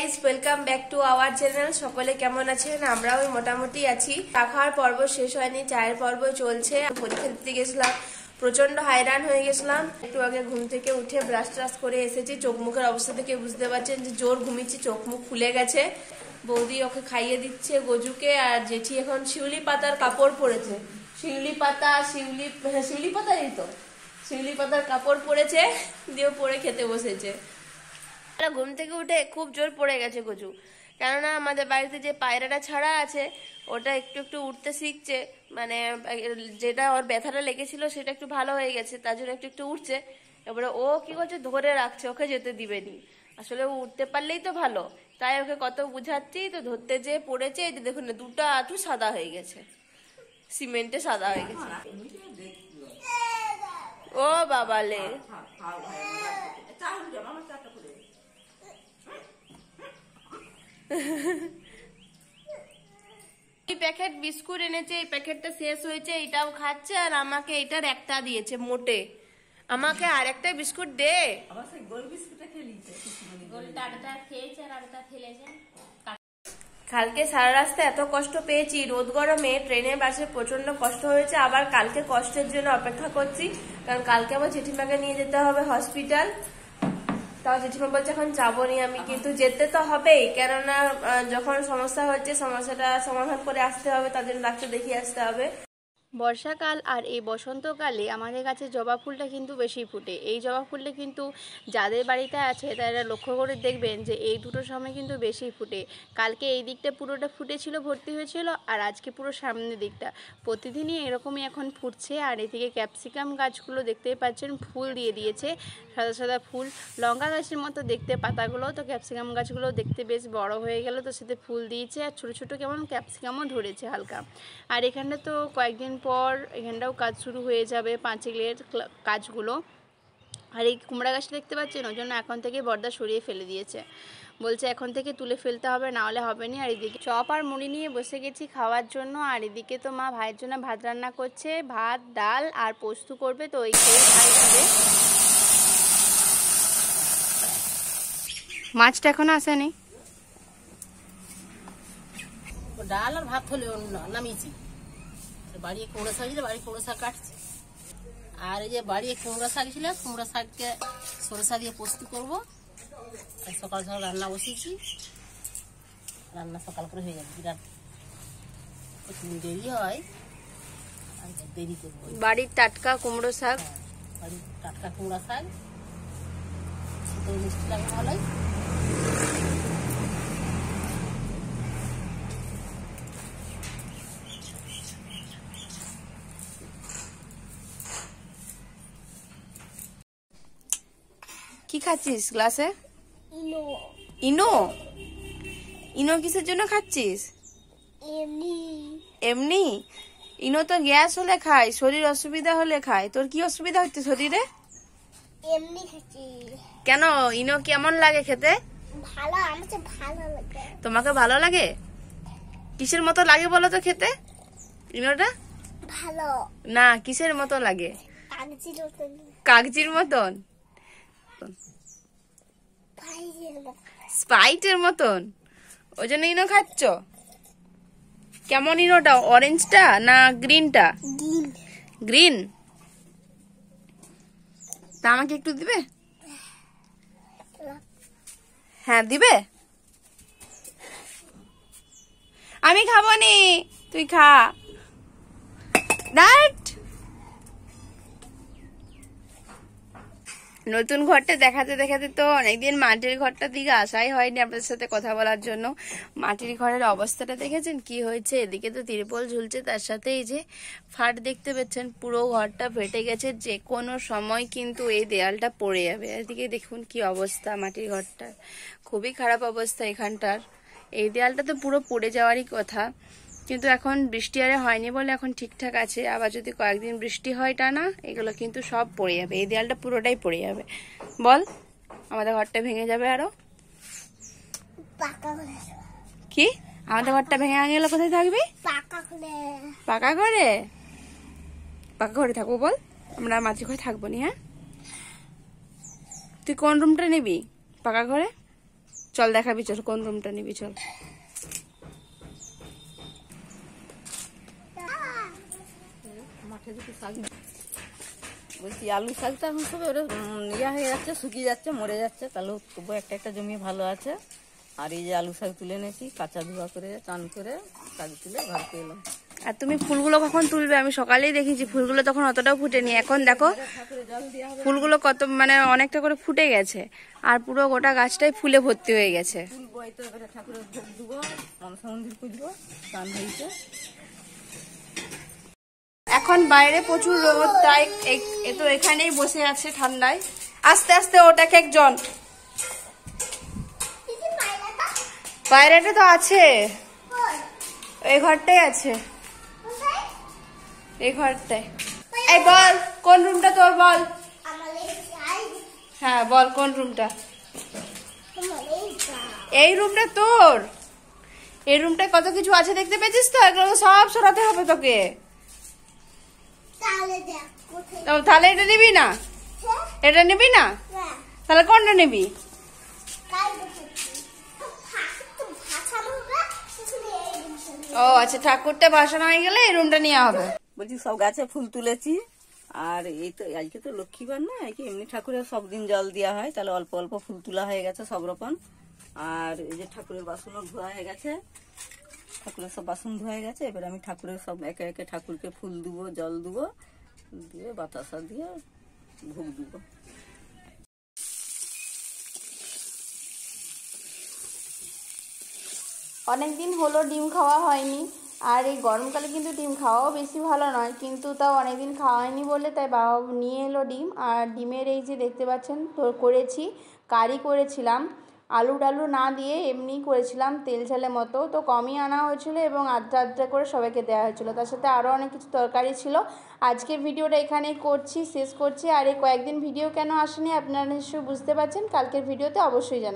Guys, welcome back to our channel. সকলে কেমন আছেন? আমরাও মোটামুটি আছি। চা খাওয়ার পর্ব শেষ হয়নি, চায়ের পর্ব চলছে। পরীক্ষা দিতে গেছিলাম, প্রচন্ড হায়রান হয়ে গেছিলাম। একটু আগে ঘুম থেকে উঠে ব্রাশ ট্রাশ করে এসেছি। চোখ মুখের অবস্থা থেকে বুঝতে পারছেন যে জোর ঘুমিয়েছি, চোখ মুখ ফুলে গেছে। বৌদি ওকে খাইয়ে দিচ্ছে গজুকে, আর জেঠি এখন শিউলি পাতার কাপড় পরেছে। শিউলি পাতার কাপড় পরেছে, দিয়ে পরে খেতে বসেছে। ঘুম থেকে উঠে খুব জোর পড়ে গেছে গজু, কেননা আমাদের বাড়িতে যে পায়রাটা ছাড়া আছে ওটা একটু একটু উঠতে শিখছে। মানে যেটা ওর ব্যথাটা লেগেছিল সেটা একটু ভালো হয়ে গেছে, তার জন্য একটু একটু উঠছে। এবারে ও কি করছে, ধরে রাখছে, ওকে যেতে দিবেনি। আসলে ও উঠতে পারলেই তো ভালো, তাই ওকে কত বুঝাচ্ছি, তো ধরতে যে পড়েছে। এই যে দেখুন না, দুটো আঁটু সাদা হয়ে গেছে, সিমেন্টে সাদা হয়ে গেছে। ও বাবালে, এই প্যাকেট বিস্কুট এনেছে, এই প্যাকেটটা শেষ হয়েছে, এটাও খাচ্ছে। আর আমাকে এটার একটা দিয়েছে মোটে, আমাকে আর একটা বিস্কুট দে। কালকে সারা রাস্তা এত কষ্ট পেয়েছি, রোদ গরমে, ট্রেনে বাসে প্রচন্ড কষ্ট হয়েছে। আবার কালকে কষ্টের জন্য অপেক্ষা করছি, কারণ কালকে আবার জেঠিমাকে নিয়ে যেতে হবে হসপিটাল। তাও জেঠিমা বলছে এখন যাবো নি আমি, কিন্তু যেতে তো হবেই, কেননা যখন সমস্যা হচ্ছে সমস্যাটা সমাধান করে আসতে হবে, তার জন্য ডাক্তার দেখিয়ে আসতে হবে। বর্ষাকাল আর এই বসন্তকালে আমাদের কাছে জবা ফুলটা কিন্তু বেশি ফুটে। এই জবা ফুলটা কিন্তু যাদের বাড়িতে আছে তারা লক্ষ্য করে দেখবেন যে এই দুটো সময় কিন্তু বেশি ফুটে। কালকে এই দিকটা পুরোটা ফুটেছিল, ভর্তি হয়েছিল, আর আজকে পুরো সামনের দিকটা প্রতিদিনই এরকমই এখন ফুটছে। আর এদিকে ক্যাপসিকাম গাছগুলো দেখতেই পাচ্ছেন ফুল দিয়ে দিয়েছে, সাদা সাদা ফুল, লঙ্কা গাছের মতো দেখতে পাতাগুলো। তো ক্যাপসিকাম গাছগুলো দেখতে বেশ বড় হয়ে গেল, তো সাথে ফুল দিয়েছে, আর ছোটো ছোটো কেমন ক্যাপসিকামও ধরেছে হালকা। আর এখানটা তো কয়েকদিন পর এখানটাও কাজ শুরু হয়ে যাবে, পাঁচিলের কাজগুলো। আর এই কুমড়া গাছটা দেখতে পাচ্ছেন, ওই জন্য এখন থেকে বর্দা সরিয়ে ফেলে দিয়েছে, বলছে এখন থেকে তুলে ফেলতে হবে, না হলে হবে না। আর এদিকে চপ আর মুড়ি নিয়ে বসে গেছি খাওয়ার জন্য। আর এদিকে তো মা ভাইয়ের জন্য ভাত রান্না করছে, ভাত ডাল আর পোস্ত করবে, তো ওই খেয়ে ভাই খাবে। মাছটা এখনো আসেনি, ডাল আর ভাত হলে নামিয়েছি। বাড়ি কুমড়ো শাক ছিল, বাড়ি কুমড়ো শাক কাটছে। আর এই যে বাড়ি কুমড়ো শাক ছিল, কুমড়ো শাককে সরষা দিয়ে পোস্ত করবো। সকাল সকাল রান্না বসিয়েছি, রান্না সকাল করে হয়ে যাবে। বিরাট একটু দেরি হয়, দেরি করবো। বাড়ির টাটকা কুমড়ো শাক, বাড়ির টাটকা কুমড়ো শাক, মিষ্টি লাগে ভালোই। কি খাচ্ছিস গ্লাসে? ইনো। ইনো কিসের জন্য খাচ্ছিস? এমনি। ইনো তো গ্যাস হলে খায়, শরীর অসুবিধা হলে খায়। তোর কি অসুবিধা হচ্ছে শরীরে? এমনি খাচ্ছি। কেন? ইনো কেমন লাগে খেতে? ভালো, আমাকে ভালো লাগে। তোমাকে ভালো লাগে? কিসের মতো লাগে বলো তো খেতে ইনোটা? ভালো না, কিসের মতো লাগে? কাগজির মতন। কাগজির মতন? স্প্রাইটের মতন? ওই জন্য ইনো খাচ্ছ? কেমন ইনোটা, অরেঞ্জটা না গ্রিনটা? গ্রিন। তা আমাকে একটু দিবে? হ্যাঁ দিবে। আমি খাবো নি, তুই খা। নতুন ঘরটা দেখাতে দেখাতে তো অনেকদিন মাটির ঘরটার দিকে আসাই হয়নি আপনাদের সাথে কথা বলার জন্য। মাটির ঘরের অবস্থাটা দেখেছেন কি হয়েছে? এদিকে তো তিরপল ঝুলছে, তার সাথে এই যে ফাট দেখতে পাচ্ছেন, পুরো ঘরটা ফেটে গেছে। যে কোনো সময় কিন্তু এই দেয়ালটা পড়ে যাবে। এদিকে দেখুন কি অবস্থা মাটির ঘরটার, খুবই খারাপ অবস্থা এখানটার। এই দেয়ালটা তো পুরো পড়ে যাওয়ারই কথা, কিন্তু এখন বৃষ্টি আরে হয়নি বলে এখন ঠিকঠাক আছে। আবার যদি কয়েকদিন বৃষ্টি হয় টানা, এগুলো কিন্তু সব পড়ে যাবে, এই দেয়ালটা পুরোটাই পড়ে যাবে। বল, আমাদের ঘরটা ভেঙে যাবে আরো। কি আমাদের ঘরটা ভেঙে গেলে কোথায় থাকবি? পাকা ঘরে। পাকা ঘরে থাকবো বল, আমরা মাঝে ঘরে থাকবো নি। হ্যাঁ, তুই কোন রুমটা নিবি পাকা ঘরে? চল দেখাবি, চল কোন রুমটা নিবি চল। মাঠে দিকে শাক বলছি, আলু শাকটা এখন সব ইয়া হয়ে যাচ্ছে, শুকিয়ে যাচ্ছে, মরে যাচ্ছে। তাহলে তবু একটা একটা জমি ভালো আছে। আর এই যে আলু শাক তুলে এনেছি, কাঁচা ধোয়া করে চান করে শাক তুলে ঘরতে এলাম। আর তুমি ফুলগুলো কখন তুলবে? আমি সকালেই দেখেছি ফুলগুলো তখন অতটাও ফুটেনি, এখন দেখো ফুলগুলো কত মানে অনেকটা করে ফুটে গেছে, আর পুরো গোটা গাছটাই ফুলে ভর্তি হয়ে গেছে। তুলবো, এই তো এবারে ঠাকুরের ভোগ দেবো, মনসা মন্দির পুজবো, চান হয়েছে। এখন বাইরে প্রচুর রোদ, তাই এ তো এখানেই বসে আছে ঠান্ডায়। আস্তে আস্তে ওটাকে একজন, বাইরেটা তো আছে, এই ঘরটাই আছে, এই ঘরটায়। এই বল কোন রুমটা তোর, বল। হ্যাঁ বল কোন রুমটা? এই রুমটা তোর? এই রুমটায় কত কিছু আছে দেখতে পেয়েছিস তো, এগুলো সব সরাতে হবে তোকে। তাহলে এটা নিবি না? এটা নিবি না? তাহলে কোনটা নিবি? ও আচ্ছা, ঠাকুরটা ভাসানো হয়ে গেলে এই রুমটা নেওয়া হবে। বলছি সব গাছে ফুল তুলেছি। আর এই তো আজকে তো লক্ষ্মীবার না, আজকে এমনি ঠাকুরের সব দিন জল দেওয়া হয়, তাহলে অল্প অল্প ফুল তোলা হয়ে গেছে সব রকম। আর এই যে ঠাকুরের বাসনও ধোয়া হয়ে গেছে, ঠাকুরের সব বাসন ধোয়া হয়ে গেছে। এবার আমি ঠাকুরের সব একে একে ঠাকুরকে ফুল দেবো, জল দেবো, দিয়ে বাতাসা দিয়ে ভোগ দেবো। অনেকদিন হলো ডিম খাওয়া হয়নি, আর এই গরমকালে কিন্তু ডিম খাওয়াও বেশি ভালো নয়, কিন্তু তাও অনেকদিন খাওয়া হয়নি বলে তাই বাবা নিয়ে এলো ডিম। আর ডিমের এই যে দেখতে পাচ্ছেন তো করেছি, কারি করেছিলাম, আলু টালু না দিয়ে এমনি করেছিলাম তেল ঝালের মতো, তো কমই আনা হয়েছিল এবং আধা আধা করে সবাইকে দেওয়া হয়েছিল, তার সাথে আরও অনেক কিছু তরকারি ছিল। আজকের ভিডিওটা এখানেই করছি, শেষ করছি। আর এই কয়েকদিন ভিডিও কেন আসেনি আপনারা নিশ্চয়ই বুঝতে পারছেন, কালকের ভিডিওতে অবশ্যই জানাবো।